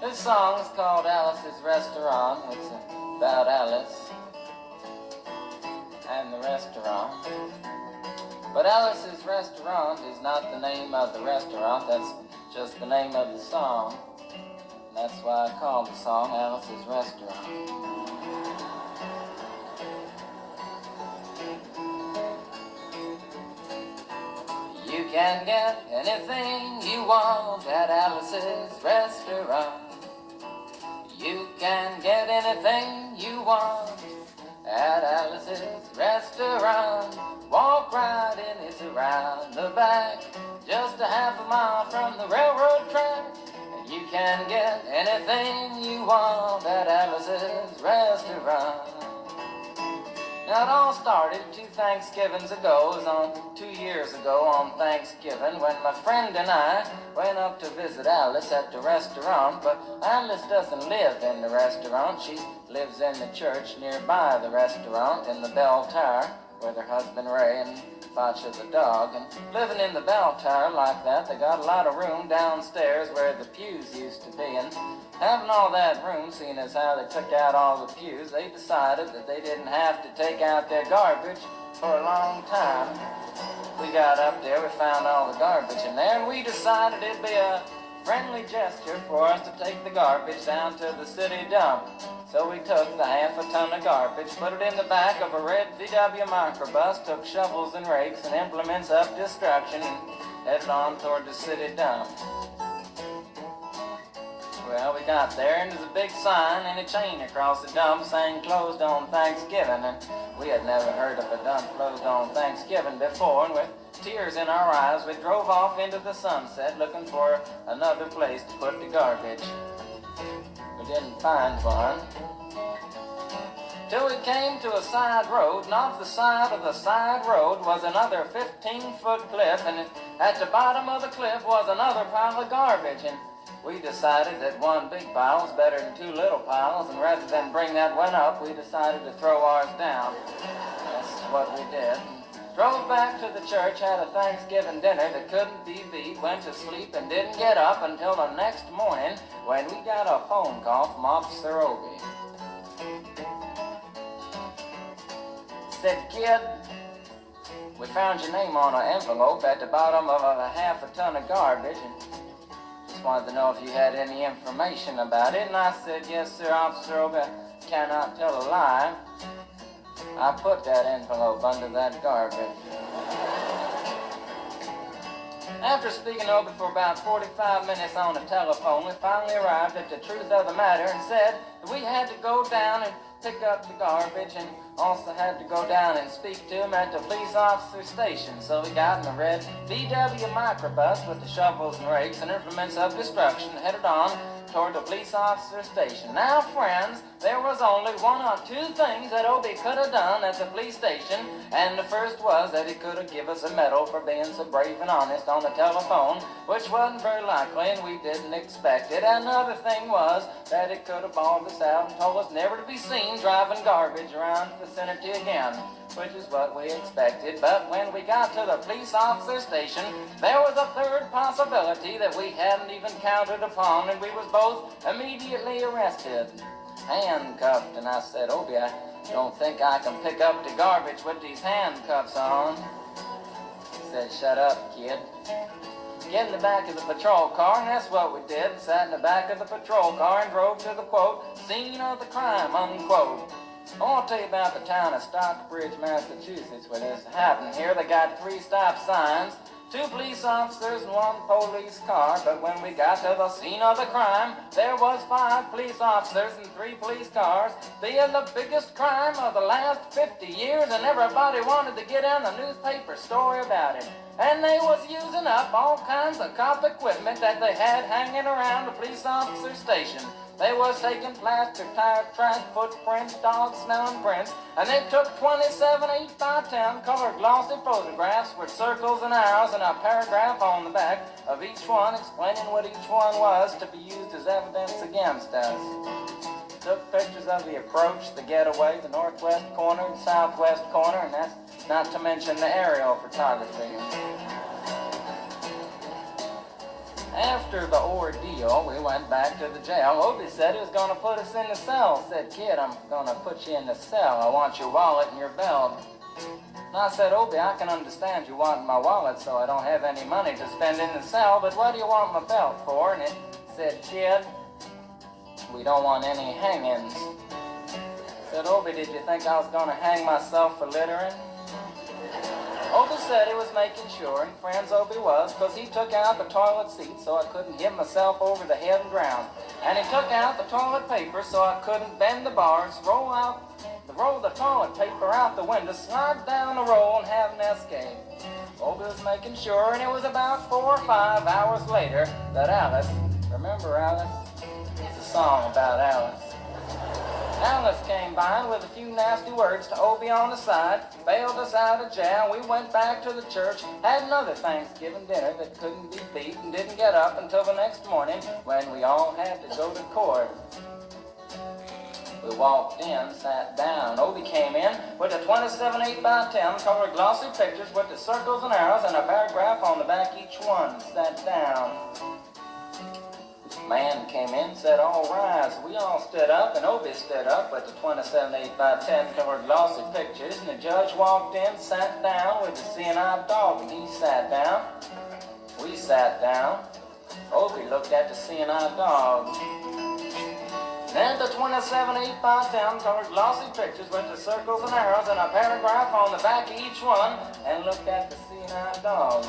This song is called Alice's Restaurant. It's about Alice and the restaurant. But Alice's Restaurant is not the name of the restaurant, that's just the name of the song. And that's why I called the song Alice's Restaurant. You can get anything you want at Alice's Restaurant. You can get anything you want at Alice's Restaurant. Walk right in, it's around the back, just a half a mile from the railroad track. And you can get anything you want at Alice's Restaurant. Now it all started 2 Thanksgivings ago. It was 2 years ago on Thanksgiving when my friend and I went up to visit Alice at the restaurant. But Alice doesn't live in the restaurant. She lives in the church nearby the restaurant in the bell tower with her husband Ray and Facha the dog. And living in the bell tower like that, they got a lot of room downstairs where the pews used to be. And having all that room, seeing as how they took out all the pews, they decided that they didn't have to take out their garbage for a long time. We got up there, we found all the garbage in there, and we decided it'd be a friendly gesture for us to take the garbage down to the city dump. So we took the half a ton of garbage, put it in the back of a red VW microbus, took shovels and rakes and implements of destruction, and headed on toward the city dump. Well, we got there, and there's a big sign and a chain across the dump saying closed on Thanksgiving, and we had never heard of a dump closed on Thanksgiving before, and with tears in our eyes, we drove off into the sunset looking for another place to put the garbage. We didn't find one till we came to a side road, and off the side of the side road was another 15-foot cliff, and at the bottom of the cliff was another pile of garbage. And we decided that one big pile was better than 2 little piles, and rather than bring that one up, we decided to throw ours down. That's what we did. Drove back to the church, had a Thanksgiving dinner that couldn't be beat, went to sleep and didn't get up until the next morning when we got a phone call from Officer Obie. Said, "Kid, we found your name on an envelope at the bottom of a half a ton of garbage, and just wanted to know if you had any information about it." And I said, "Yes, sir, Officer Obie, I cannot tell a lie. I put that envelope under that garbage." After speaking to Obie for about 45 minutes on the telephone, we finally arrived at the truth of the matter and said that we had to go down and pick up the garbage and also had to go down and speak to him at the police officer station. So we got in a red VW microbus with the shovels and rakes and implements of destruction, headed on toward the police officer station. Now, friends, there was only 1 or 2 things that Obie could have done at the police station, and the first was that he could have given us a medal for being so brave and honest on the telephone, which wasn't very likely, and we didn't expect it. Another thing was that he could have bawled us out and told us never to be seen driving garbage around the vicinity again, which is what we expected. But when we got to the police officer station, there was a third possibility that we hadn't even counted upon, and we was both immediately arrested, handcuffed. And I said, "Obie, I don't think I can pick up the garbage with these handcuffs on." He said, "Shut up, kid. Get in the back of the patrol car," and that's what we did. Sat in the back of the patrol car and drove to the, quote, scene of the crime, unquote. I want to tell you about the town of Stockbridge, Massachusetts, where this happened. Here they got 3 stop signs, 2 police officers and 1 police car. But when we got to the scene of the crime, there was 5 police officers and 3 police cars, being the biggest crime of the last 50 years, and everybody wanted to get in the newspaper story about it. And they was using up all kinds of cop equipment that they had hanging around the police officer station. They was taking plaster, tire track, footprints, dog smelling prints, and they took 27 8x10 colored glossy photographs with circles and arrows and a paragraph on the back of each one explaining what each one was to be used as evidence against us. Took pictures of the approach, the getaway, the northwest corner, the southwest corner, and that's not to mention the aerial photography. After the ordeal, we went back to the jail. Obie said he was going to put us in the cell. Said, kid, I'm going to put you in the cell. I want your wallet and your belt. And I said, Obie, I can understand you want my wallet so I don't have any money to spend in the cell, but what do you want my belt for? And it said, kid, we don't want any hangings. I said, Obie, did you think I was going to hang myself for littering? Obie said he was making sure, and friends Obie was, because he took out the toilet seat so I couldn't hit myself over the head and drown. And he took out the toilet paper so I couldn't bend the bars, roll the toilet paper out the window, slide down the roll, and have an escape. Obie was making sure, and it was about 4 or 5 hours later that Alice, remember Alice? It's a song about Alice. Alice came by with a few nasty words to Obie on the side, bailed us out of jail. We went back to the church, had another Thanksgiving dinner that couldn't be beat, and didn't get up until the next morning when we all had to go to court. We walked in, sat down. Obie came in with a 27 8x10 colored glossy pictures with the circles and arrows and a paragraph on the back each one. Sat down. Man came in, said, all rise. We all stood up, and Obie stood up with the 27 8x10 colored glossy pictures, and the judge walked in, sat down with the seeing eye dog, and he sat down. We sat down. Obie looked at the seeing eye dog. Then the 27 8x10 colored glossy pictures with the circles and arrows and a paragraph on the back of each one, and looked at the seeing eye dog.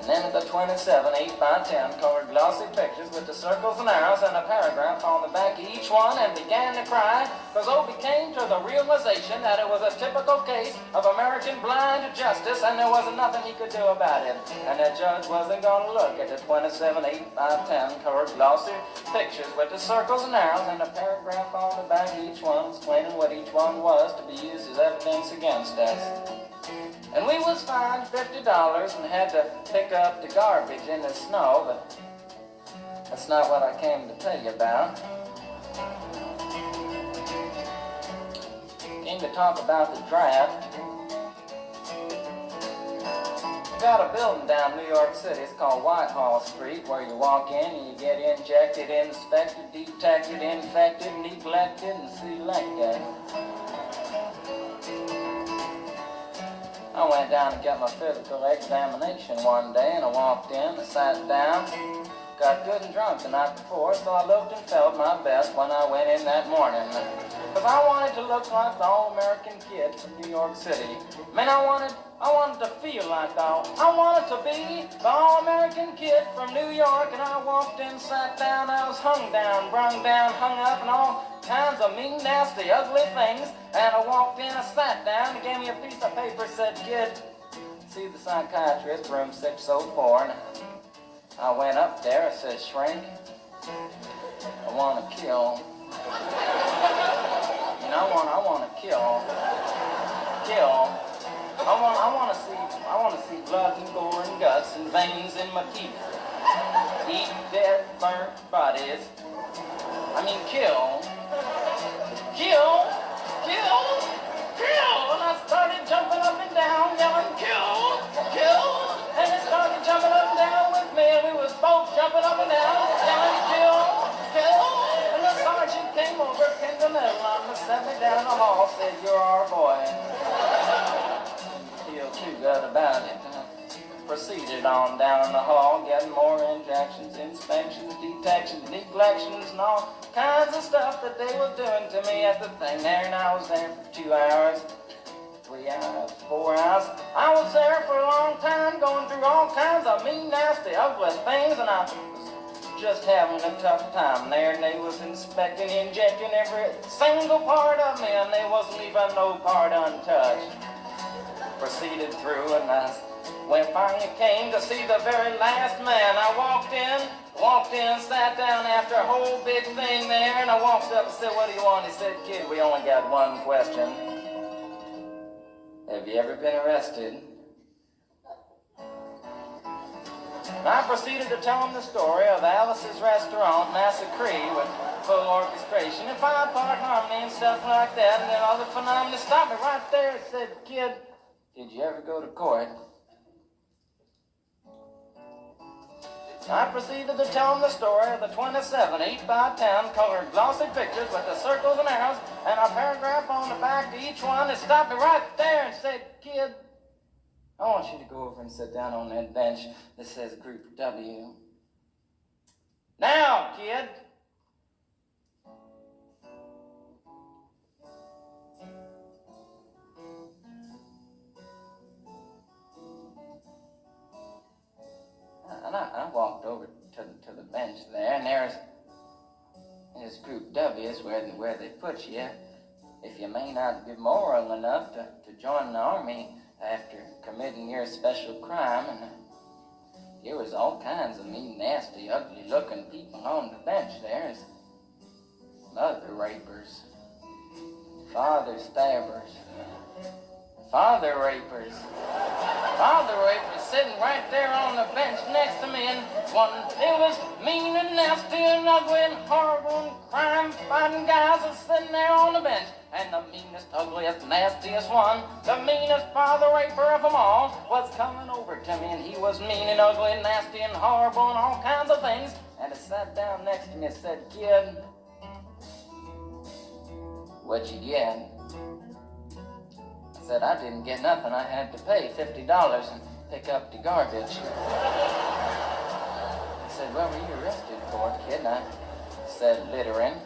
And then the 27 8x10 colored glossy pictures with the circles and arrows and a paragraph on the back of each one, and began to cry, because Obie came to the realization that it was a typical case of American blind justice, and there wasn't nothing he could do about it. And the judge wasn't going to look at the 27 8x10 colored glossy pictures with the circles and arrows and a paragraph on the back of each one, explaining what each one was to be used as evidence against us. And we was fined $50 and had to pick up the garbage in the snow, but that's not what I came to tell you about. Came to talk about the draft. We got a building down New York City. It's called Whitehall Street, where you walk in and you get injected, inspected, detected, infected, neglected, and selected. I went down to get my physical examination one day, and I walked in, I sat down, got good and drunk the night before, so I looked and felt my best when I went in that morning. Because I wanted to look like the all-American kid from New York City. Man, I wanted to feel like I wanted to be the all-American kid from New York, and I walked in, sat down, I was hung down, brung down, hung up, and all kinds of mean, nasty, ugly things. And I walked in, I sat down, he gave me a piece of paper, said, kid, see the psychiatrist, room 604. And I went up there, I said, shrink, I want to kill. You know, I want to kill. I want to see blood and gore and guts and veins in my teeth. Eat dead, burnt bodies. I mean, kill. And I started jumping up and down, yelling, kill. And it started jumping up and down with me, and we was both jumping up and down, yelling, kill. And the sergeant came over, pinned the middle on me, set me down the hall, said, you're our boy. Didn't feel too good about it. Proceeded on down the hall, getting more injections, inspections, detections, neglections, and all kinds of stuff that they was doing to me at the thing there. And I was there for 2 hours, 3 hours, 4 hours. I was there for a long time, going through all kinds of mean, nasty, ugly things, and I was just having a tough time there. And they was inspecting, injecting every single part of me, and they wasn't leaving no part untouched. Proceeded through, and when finally came to see the very last man, I walked in, sat down after a whole big thing there, and I walked up and said, what do you want? He said, kid, we only got one question. Have you ever been arrested? And I proceeded to tell him the story of Alice's Restaurant, Massacre, with full orchestration and 5-part harmony and stuff like that, and then other phenomena. Stopped me right there and said, kid, did you ever go to court? I proceeded to tell him the story of the 27 8x10 colored glossy pictures with the circles and arrows and a paragraph on the back to each one. It stopped me right there and said, "Kid, I want you to go over and sit down on that bench that says Group W. Now, kid." And I walked over to the bench there, and there's Group W is where they put you if you may not be moral enough to join the army after committing your special crime. And there was all kinds of mean, nasty, ugly-looking people on the bench there. Mother rapers, father stabbers, father rapers sitting right there on the bench next to me, and it was mean and nasty and ugly and horrible and crime-fighting guys are sitting there on the bench. And the meanest, ugliest, nastiest one, the meanest father raper of them all, was coming over to me, and he was mean and ugly and nasty and horrible and all kinds of things. And he sat down next to me and said, "Kid, what'd you get?" I said, "I didn't get nothing. I had to pay $50 and pick up the garbage." He said, "What were you arrested for, kid?" And I said, "Littering."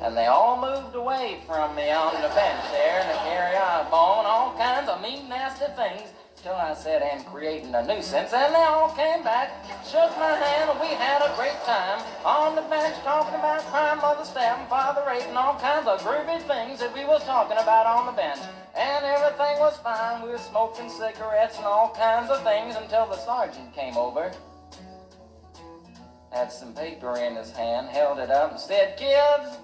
And they all moved away from me on the bench there in the carry eyeball and all kinds of mean, nasty things till I said, "And creating a nuisance." And they all came back, shook my hand, and we had a great time on the bench talking about crime, mother stabbing, father raping, all kinds of groovy things that we was talking about on the bench. And everything was fine. We were smoking cigarettes and all kinds of things until the sergeant came over, had some paper in his hand, held it up and said, "Kids,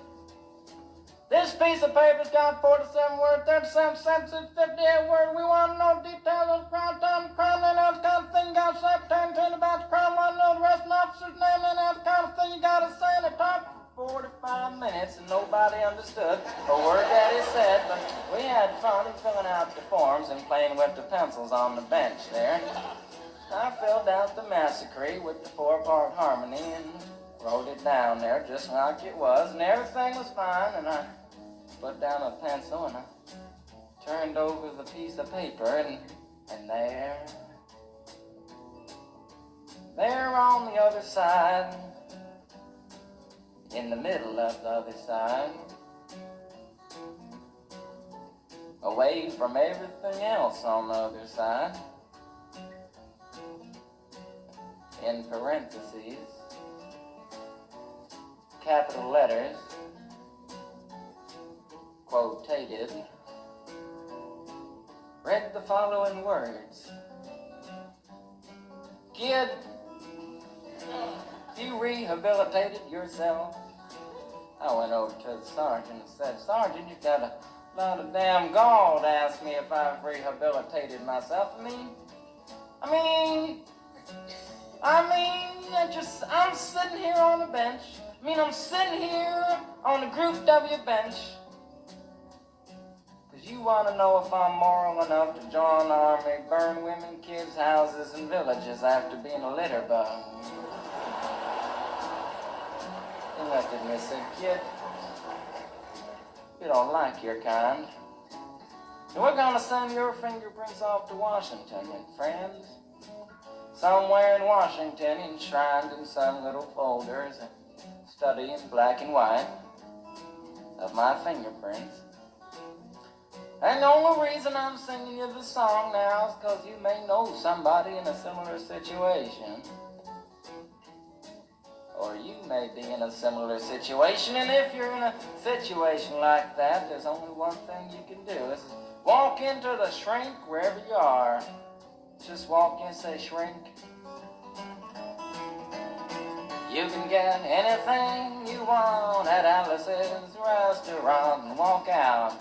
this piece of paper's got 47 words, 37 sentences, 58 words. We want to know details of the crime, time, crime, and that kind of thing. You got to say, tell about the crime, want to know the rest of the officer's name, and that kind of thing. You got to say in the top 45 minutes, and nobody understood a word that he said, but we had fun filling out the forms and playing with the pencils on the bench there. I filled out the massacre with the 4-part harmony and wrote it down there just like it was, and everything was fine, and I put down a pencil and I turned over the piece of paper, and there on the other side, in the middle of the other side, away from everything else on the other side, in parentheses, capital letters, quotated, read the following words: "Kid, you rehabilitated yourself." I went over to the sergeant and said, "Sergeant, you've got a lot of damn gall to ask me if I've rehabilitated myself. I'm sitting here on the bench. I'm sitting here on the Group W bench because you want to know if I'm moral enough to join the army, burn women, kids' houses, and villages after being a litter bug." He looked at me and said, "Kid, you don't like your kind. And we're going to send your fingerprints off to Washington, and friends. Somewhere in Washington, enshrined in some little folder, is a study in black and white of my fingerprints. And the only reason I'm singing you this song now is because you may know somebody in a similar situation. Or you may be in a similar situation, and if you're in a situation like that, there's only one thing you can do. Is walk into the shrink wherever you are. Just walk in and say, 'Shrink, you can get anything you want at Alice's restaurant,' and walk out.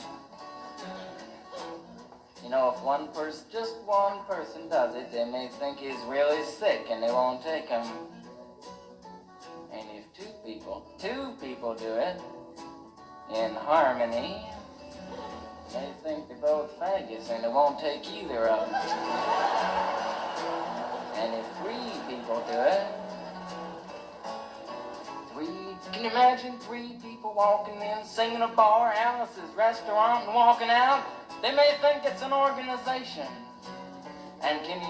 If just one person does it, they may think he's really sick and they won't take him. And if two people do it in harmony, they think they're both faggots and they won't take either of them. And if 3 people do it. Can you imagine 3 people walking in, singing a bar, Alice's restaurant, and walking out? They may think it's an organization. And can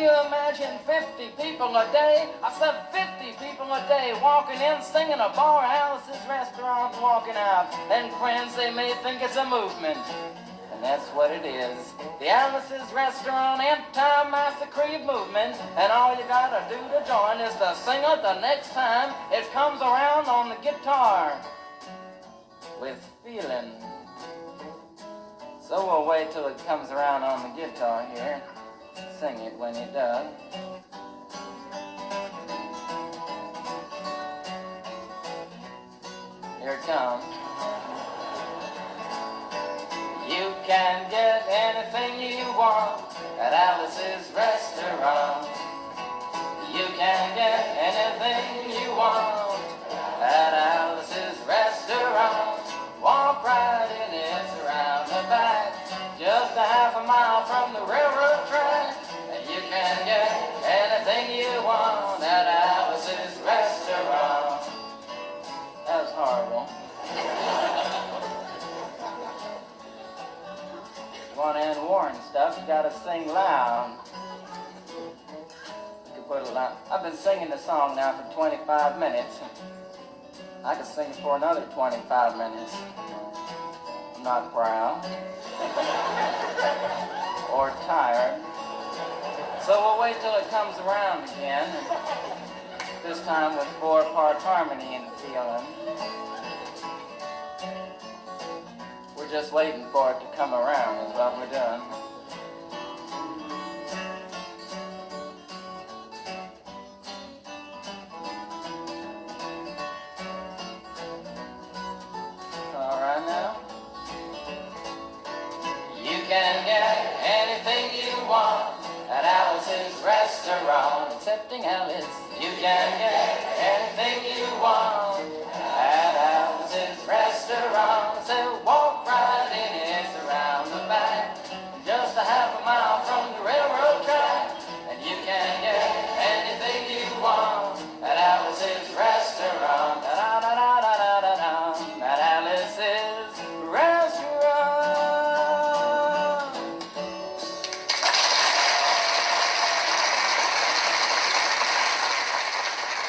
you imagine 50 people a day? I said 50 people a day walking in, singing a bar, Alice's restaurant, and walking out. And friends, they may think it's a movement. And that's what it is. The Alice's Restaurant Anti-Massacre movement. And all you gotta do to join is to sing it the next time it comes around on the guitar. With feeling. So we'll wait till it comes around on the guitar here. Sing it when it does. Here it comes. You can get anything you want at Alice's Restaurant. You can get anything you want at Alice's Restaurant. Walk right in, it's around the back, just a half a mile from the railroad track. And you can get anything you want at Alice's Restaurant. That was horrible. You want to end war and stuff, you gotta sing loud. You can put it loud. I've been singing the song now for 25 minutes. I could sing it for another 25 minutes. I'm not proud. Or tired. So we'll wait till it comes around again. This time with 4-part harmony and feeling. We're just waiting for it to come around is what we're doing. All right now. You can get anything you want at Alice's Restaurant. Excepting Alice, you can get